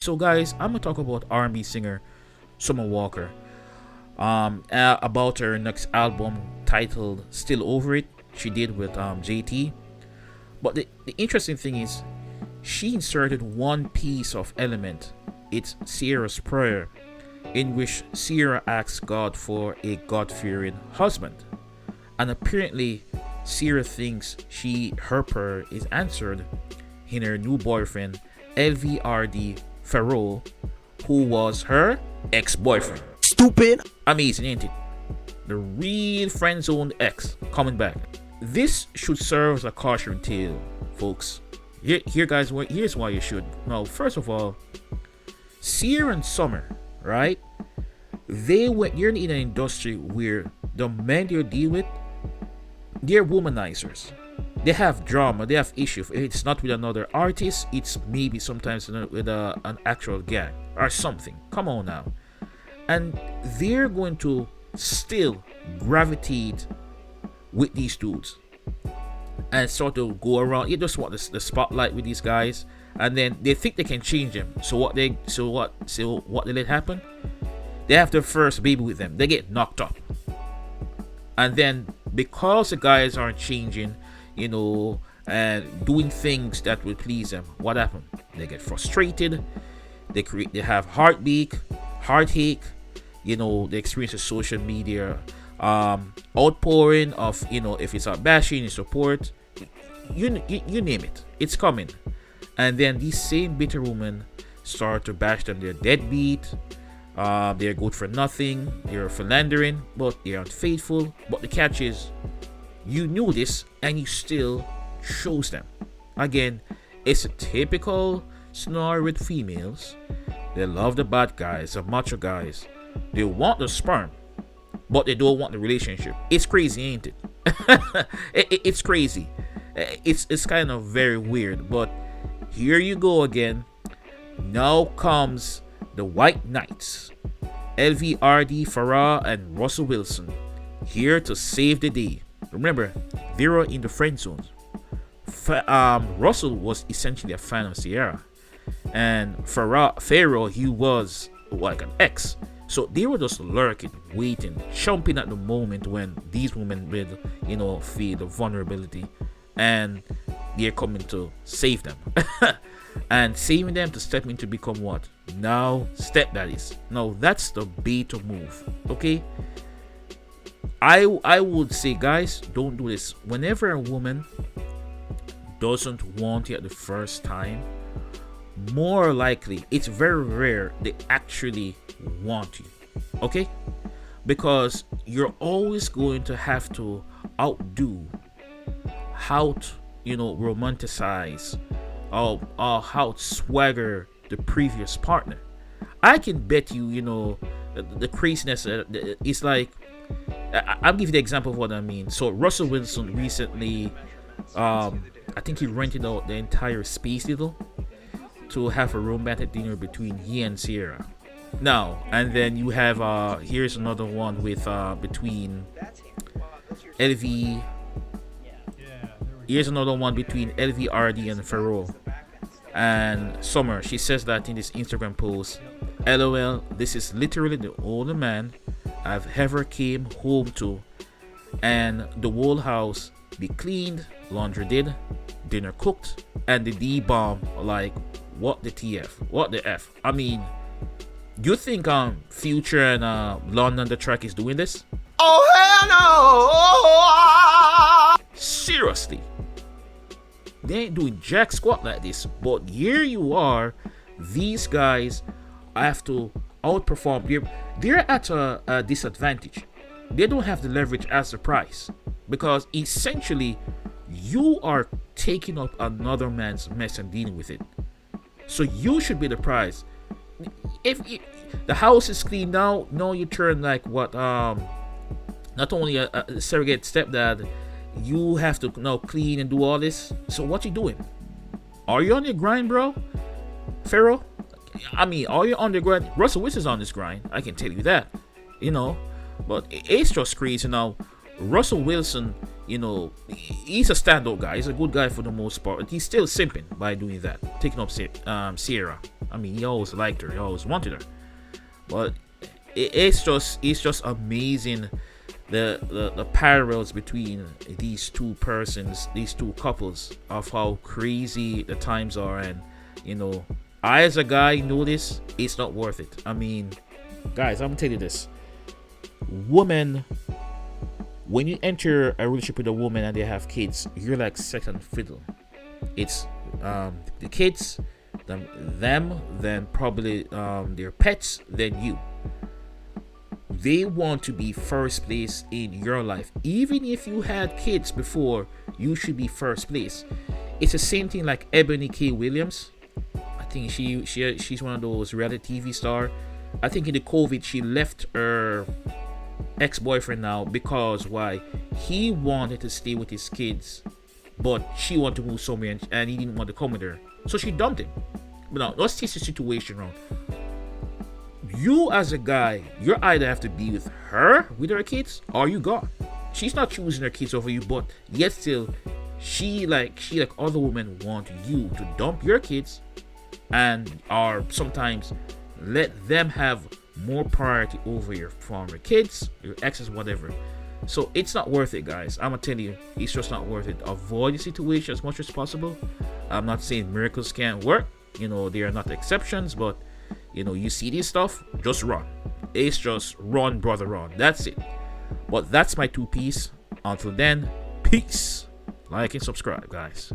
So guys, I'm gonna talk about R&B singer Summer Walker. About her next album titled Still Over It. She did with JT. But the interesting thing is, she inserted one piece of element. It's Ciara's prayer, in which Ciara asks God for a God-fearing husband. And apparently, Ciara thinks her prayer is answered in her new boyfriend, LVRD Pharaoh, who was her ex-boyfriend. Stupid. Amazing, ain't it? The real friend-zoned ex coming back. This should serve as a cautionary tale, folks. Here guys, here's why you should. Now, first of all, Ciara and Summer, right? You're in an industry where the men they deal with, they're womanizers. They have drama, they have issues. It's not with another artist, it's maybe sometimes with an actual gang or something. Come on now. And they're going to still gravitate with these dudes and sort of go around. You just want the spotlight with these guys, and then they think they can change them. So what did it happen? They have their first baby with them. They get knocked up, and then because the guys aren't changing, and doing things that will please them, what happened? They get frustrated. They have heartache. They experience the social media outpouring of, if it's a bashing and support, you name it, it's coming. And then these same bitter women start to bash them. They're deadbeat, they're good for nothing, they're philandering, but they're unfaithful. But the catch is, you knew this and you still chose them. Again, it's a typical scenario with females. They love the bad guys, the macho guys. They want the sperm, but they don't want the relationship. It's crazy, ain't it? It's crazy. It's kind of very weird. But here you go again. Now comes the White Knights, LVRD Pharaoh and Russell Wilson, here to save the day. Remember, they were in the friend zone. Russell was essentially a fan of Ciara, and Pharaoh, he was like an ex. So they were just lurking, waiting, chomping at the moment when these women will, feel the vulnerability, and they're coming to save them. And saving them to step in to become what? Now stepdaddies. Now that's the beta move, okay? I would say, guys, don't do this. Whenever a woman doesn't want you at the first time, more likely, it's very rare they actually want you, okay? Because you're always going to have to romanticize or swagger the previous partner. I can bet you, the craziness is like, I'll give you the example of what I mean. So Russell Wilson recently, I think he rented out the entire Space Needle to have a romantic dinner between he and Ciara. Now, and then you have here's another one with between LV. Here's another one between LVRD and Pharaoh. And Summer, she says that in this Instagram post, LOL, this is literally the only man I've ever came home to, and the whole house be cleaned, laundry did, dinner cooked, and the D-bomb. Like, what the TF? What the F? I mean, do you think Future and London the Track is doing this? Oh hell no! Seriously, they ain't doing jack squat like this. But here you are, these guys have to outperform. They're at a disadvantage. They don't have the leverage as the price, because essentially you are taking up another man's mess and dealing with it. So you should be the prize. If the house is clean now you turn like what? Not only a surrogate stepdad, you have to now clean and do all this. So what you doing? Are you on your grind, bro? Pharaoh? I mean, are you on the grind? Russell Wilson's on this grind, I can tell you that. But it's just crazy now. Russell Wilson, he's a standout guy. He's a good guy for the most part. But he's still simping by doing that, taking up Ciara. I mean, he always liked her. He always wanted her. But it's just amazing the parallels between these two persons, these two couples, of how crazy the times are. And I as a guy know this, it's not worth it. I mean, guys, I'm gonna tell you this. Women, when you enter a relationship with a woman and they have kids, you're like second fiddle. It's the kids, them, then probably their pets, then you. They want to be first place in your life. Even if you had kids before, you should be first place. It's the same thing like Ebony K. Williams. I think she's one of those reality TV star. I think in the COVID she left her ex-boyfriend now because why? He wanted to stay with his kids, but she wanted to move somewhere and he didn't want to come with her. So she dumped him. But now let's take the situation wrong. You as a guy, you either have to be with her kids, or you gone. She's not choosing her kids over you, but yet still, she like other women want you to dump your kids, or sometimes let them have more priority over your former kids, your exes, whatever. So it's not worth it, guys. I'm gonna tell you, it's just not worth it. Avoid the situation as much as possible. I'm not saying miracles can't work. They are not exceptions, but you see this stuff, just run. It's just run, brother, run. That's it. But that's my 2 piece. Until then, peace. Like and subscribe, guys.